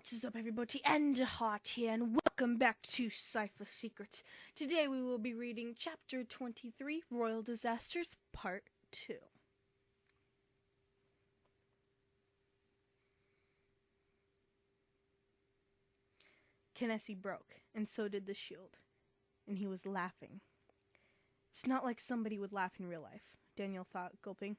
What is up, everybody? And Heart here, and welcome back to Cipher Secret. Today we will be reading Chapter 23, Royal Disasters, Part 2. Kinessi broke, and so did the shield, and he was laughing. It's not like somebody would laugh in real life, Daniel thought, gulping.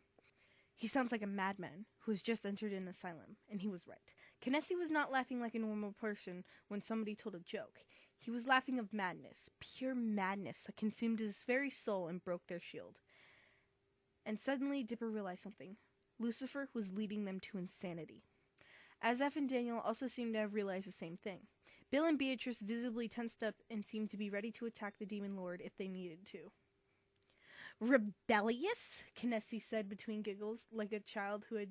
He sounds like a madman who has just entered an asylum, and he was right. Kinessi was not laughing like a normal person when somebody told a joke. He was laughing of madness, pure madness that consumed his very soul and broke their shield. And suddenly Dipper realized something. Lucifer was leading them to insanity. Azaf and Daniel also seemed to have realized the same thing. Bill and Beatrice visibly tensed up and seemed to be ready to attack the demon lord if they needed to. Rebellious? Kinessi said between giggles, like a child who had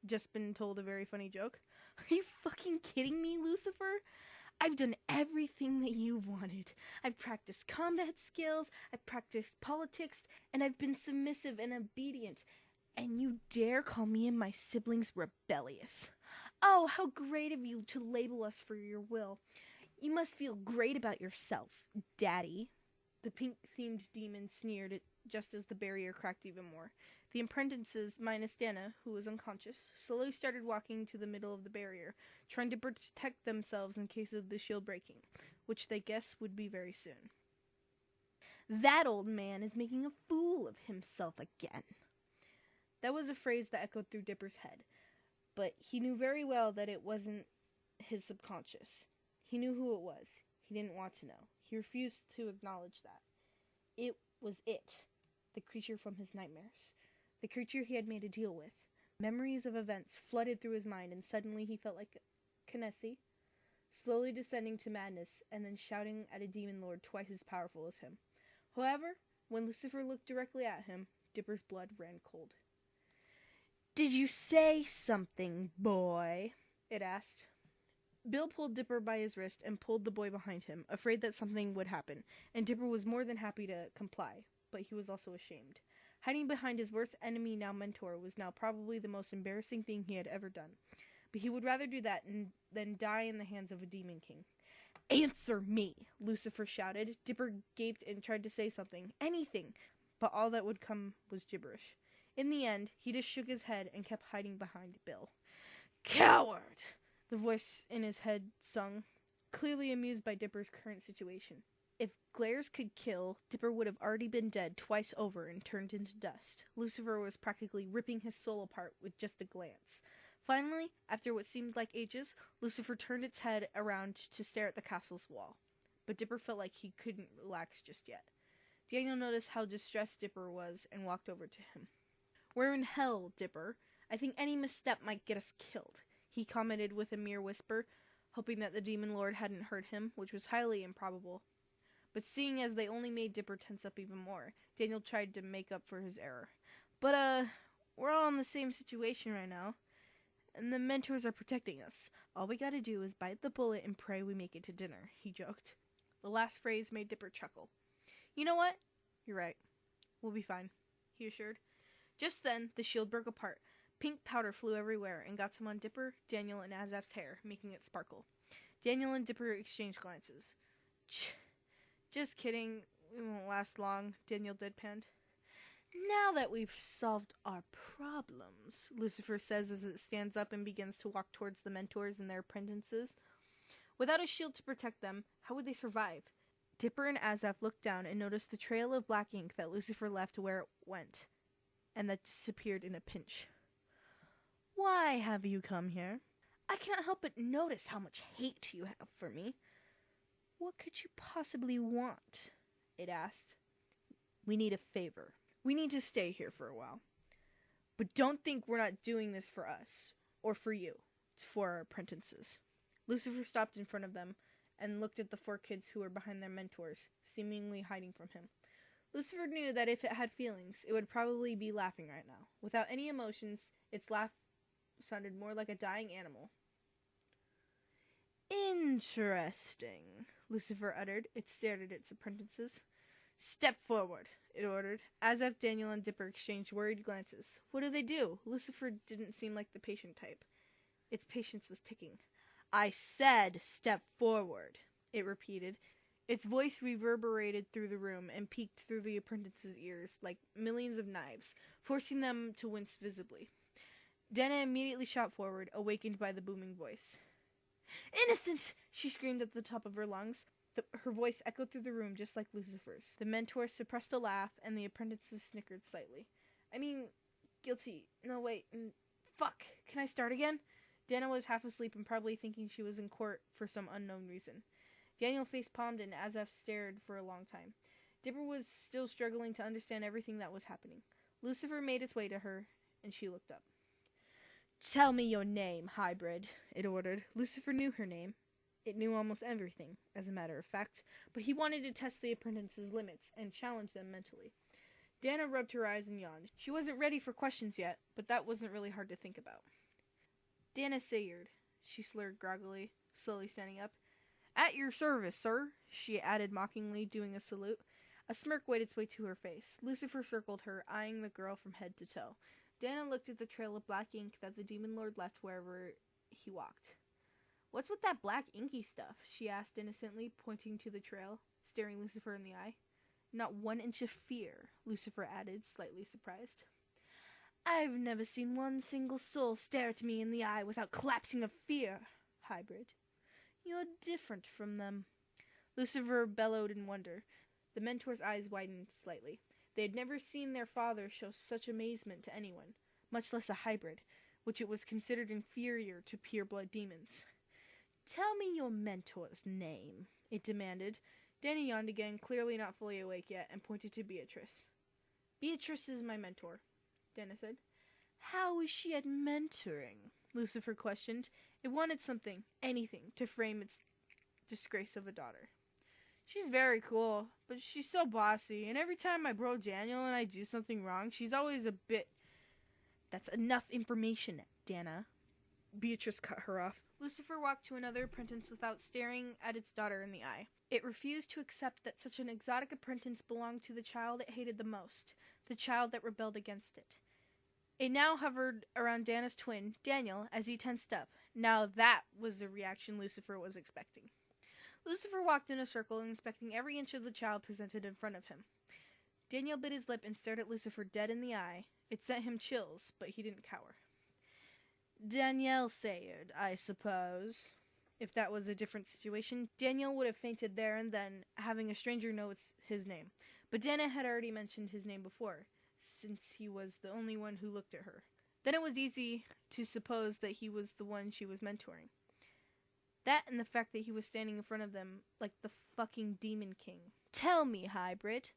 just been told a very funny joke. Are you fucking kidding me, Lucifer? I've done everything that you've wanted. I've practiced combat skills, I've practiced politics, and I've been submissive and obedient. And you dare call me and my siblings rebellious? Oh, how great of you to label us for your will. You must feel great about yourself, Daddy. The pink-themed demon sneered just as the barrier cracked even more. The apprentices, minus Dana, who was unconscious, slowly started walking to the middle of the barrier, trying to protect themselves in case of the shield breaking, which they guessed would be very soon. That old man is making a fool of himself again. That was a phrase that echoed through Dipper's head, but he knew very well that it wasn't his subconscious. He knew who it was. He didn't want to know. He refused to acknowledge that. It was it, the creature from his nightmares, the creature he had made a deal with. Memories of events flooded through his mind, and suddenly he felt like Kinessi, slowly descending to madness and then shouting at a demon lord twice as powerful as him. However, when Lucifer looked directly at him, Dipper's blood ran cold. "Did you say something, boy?" it asked. Bill pulled Dipper by his wrist and pulled the boy behind him, afraid that something would happen, and Dipper was more than happy to comply, but he was also ashamed. Hiding behind his worst enemy, now mentor, was now probably the most embarrassing thing he had ever done, but he would rather do that than die in the hands of a demon king. "Answer me!" Lucifer shouted. Dipper gaped and tried to say something, anything, but all that would come was gibberish. In the end, he just shook his head and kept hiding behind Bill. "Coward!" the voice in his head sung, clearly amused by Dipper's current situation. If glares could kill, Dipper would have already been dead twice over and turned into dust. Lucifer was practically ripping his soul apart with just a glance. Finally, after what seemed like ages, Lucifer turned its head around to stare at the castle's wall. But Dipper felt like he couldn't relax just yet. Daniel noticed how distressed Dipper was and walked over to him. "We're in hell, Dipper. I think any misstep might get us killed," he commented with a mere whisper, hoping that the demon lord hadn't heard him, which was highly improbable. But seeing as they only made Dipper tense up even more, Daniel tried to make up for his error. But, we're all in the same situation right now, and the mentors are protecting us. All we gotta do is bite the bullet and pray we make it to dinner," he joked. The last phrase made Dipper chuckle. "You know what? You're right. We'll be fine," he assured. Just then, the shield broke apart. Pink powder flew everywhere and got some on Dipper, Daniel, and Azaf's hair, making it sparkle. Daniel and Dipper exchanged glances. "Just kidding. We won't last long," Daniel deadpanned. "Now that we've solved our problems," Lucifer says as it stands up and begins to walk towards the mentors and their apprentices. Without a shield to protect them, how would they survive? Dipper and Azaf looked down and noticed the trail of black ink that Lucifer left where it went, and that disappeared in a pinch. "Why have you come here?" "I cannot help but notice how much hate you have for me." "What could you possibly want?" it asked. "We need a favor. We need to stay here for a while. But don't think we're not doing this for us, or for you. It's for our apprentices." Lucifer stopped in front of them and looked at the four kids who were behind their mentors, seemingly hiding from him. Lucifer knew that if it had feelings, it would probably be laughing right now. Without any emotions, its laugh sounded more like a dying animal. "Interesting," Lucifer uttered. It stared at its apprentices. "Step forward," it ordered. Azaf, Daniel, and Dipper exchanged worried glances. What do? Lucifer didn't seem like the patient type. Its patience was ticking. I said step forward, it repeated. Its voice reverberated through the room and peeked through the apprentice's ears like millions of knives, forcing them to wince visibly. Dana immediately shot forward, awakened by the booming voice. Innocent! She screamed at the top of her lungs. Her voice echoed through the room just like Lucifer's. The mentor suppressed a laugh, and the apprentices snickered slightly. I mean, guilty. No, wait. Fuck. Can I start again? Dana was half asleep and probably thinking she was in court for some unknown reason. Daniel face-palmed and Azaf stared for a long time. Dipper was still struggling to understand everything that was happening. Lucifer made its way to her, and she looked up. Tell me your name, hybrid, it ordered. Lucifer knew her name. It knew almost everything, as a matter of fact, but he wanted to test the apprentice's limits and challenge them mentally. Dana rubbed her eyes and yawned. She wasn't ready for questions yet, but that wasn't really hard to think about. Dana Sayard, she slurred groggily, slowly standing up. At your service, sir, she added mockingly, doing a salute. A smirk waited its way to her face. Lucifer circled her, eyeing the girl from head to toe. Dana looked at the trail of black ink that the demon lord left wherever he walked. What's with that black inky stuff? She asked innocently, pointing to the trail, staring Lucifer in the eye. Not 1 inch of fear, Lucifer added, slightly surprised. I've never seen one single soul stare at me in the eye without collapsing of fear, hybrid. You're different from them. Lucifer bellowed in wonder. The mentor's eyes widened slightly. They had never seen their father show such amazement to anyone, much less a hybrid, which it was considered inferior to pure-blood demons. Tell me your mentor's name, it demanded. Danny yawned again, clearly not fully awake yet, and pointed to Beatrice. Beatrice is my mentor, Dana said. How is she at mentoring? Lucifer questioned. It wanted something, anything, to frame its disgrace of a daughter. She's very cool, but she's so bossy, and every time my bro Daniel and I do something wrong, she's always a bit... That's enough information, Dana. Beatrice cut her off. Lucifer walked to another apprentice without staring at its daughter in the eye. It refused to accept that such an exotic apprentice belonged to the child it hated the most, the child that rebelled against it. It now hovered around Dana's twin, Daniel, as he tensed up. Now that was the reaction Lucifer was expecting. Lucifer walked in a circle, inspecting every inch of the child presented in front of him. Daniel bit his lip and stared at Lucifer dead in the eye. It sent him chills, but he didn't cower. Danielle Sayard, I suppose. If that was a different situation, Daniel would have fainted there and then, having a stranger know it's his name. But Dana had already mentioned his name before, since he was the only one who looked at her. Then it was easy to suppose that he was the one she was mentoring. That and the fact that he was standing in front of them like the fucking Demon King. Tell me, hybrid,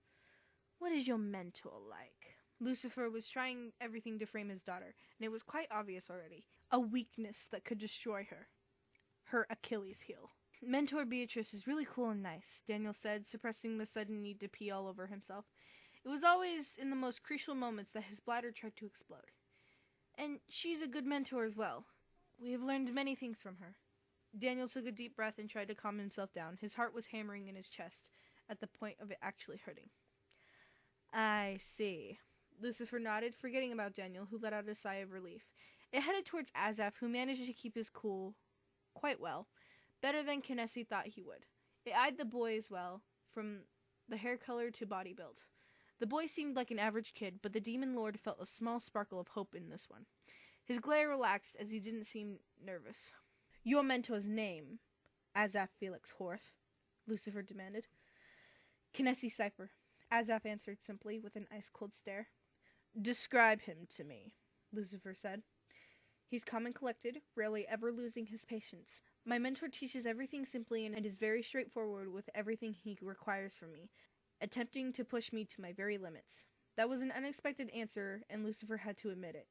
what is your mentor like? Lucifer was trying everything to frame his daughter, and it was quite obvious already. A weakness that could destroy her. Her Achilles heel. Mentor Beatrice is really cool and nice, Daniel said, suppressing the sudden need to pee all over himself. It was always in the most crucial moments that his bladder tried to explode. And she's a good mentor as well. We have learned many things from her. Daniel took a deep breath and tried to calm himself down. His heart was hammering in his chest, at the point of it actually hurting. I see. Lucifer nodded, forgetting about Daniel, who let out a sigh of relief. It headed towards Azaf, who managed to keep his cool quite well, better than Kinesi thought he would. It eyed the boy as well, from the hair color to body build. The boy seemed like an average kid, but the demon lord felt a small sparkle of hope in this one. His glare relaxed as he didn't seem nervous. Your mentor's name, Azaf Felix Horth, Lucifer demanded. Kinesi Cipher, Azaf answered simply with an ice-cold stare. Describe him to me, Lucifer said. He's calm and collected, rarely ever losing his patience. My mentor teaches everything simply and is very straightforward with everything he requires from me, attempting to push me to my very limits. That was an unexpected answer, and Lucifer had to admit it.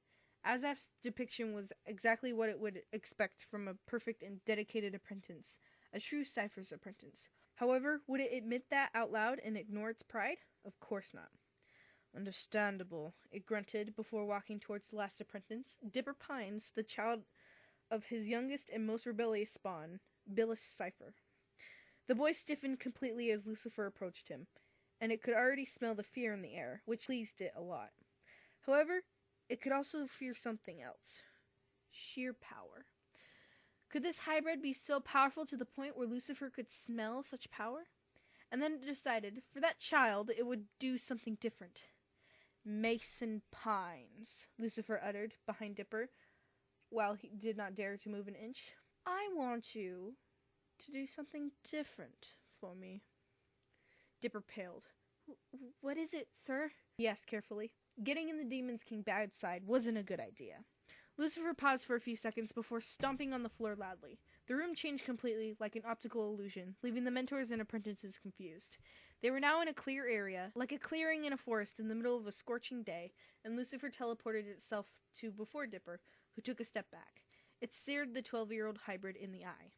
Azaf's depiction was exactly what it would expect from a perfect and dedicated apprentice, a true Cipher's apprentice. However, would it admit that out loud and ignore its pride? Of course not. Understandable, it grunted before walking towards the last apprentice, Dipper Pines, the child of his youngest and most rebellious spawn, Billis Cipher. The boy stiffened completely as Lucifer approached him, and it could already smell the fear in the air, which pleased it a lot. However, it could also fear something else. Sheer power. Could this hybrid be so powerful to the point where Lucifer could smell such power? And then it decided, for that child, it would do something different. Mason Pines, Lucifer uttered behind Dipper, while he did not dare to move an inch. I want you to do something different for me. Dipper paled. What is it, sir? He asked carefully. Getting in the Demon's King bad side wasn't a good idea. Lucifer paused for a few seconds before stomping on the floor loudly. The room changed completely, like an optical illusion, leaving the mentors and apprentices confused. They were now in a clear area, like a clearing in a forest in the middle of a scorching day, and Lucifer teleported itself to before Dipper, who took a step back. It stared the 12-year-old hybrid in the eye.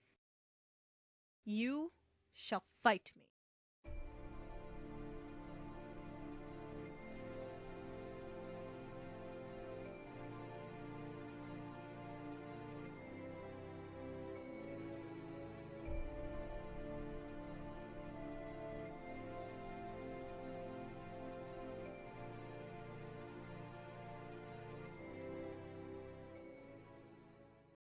You shall fight me.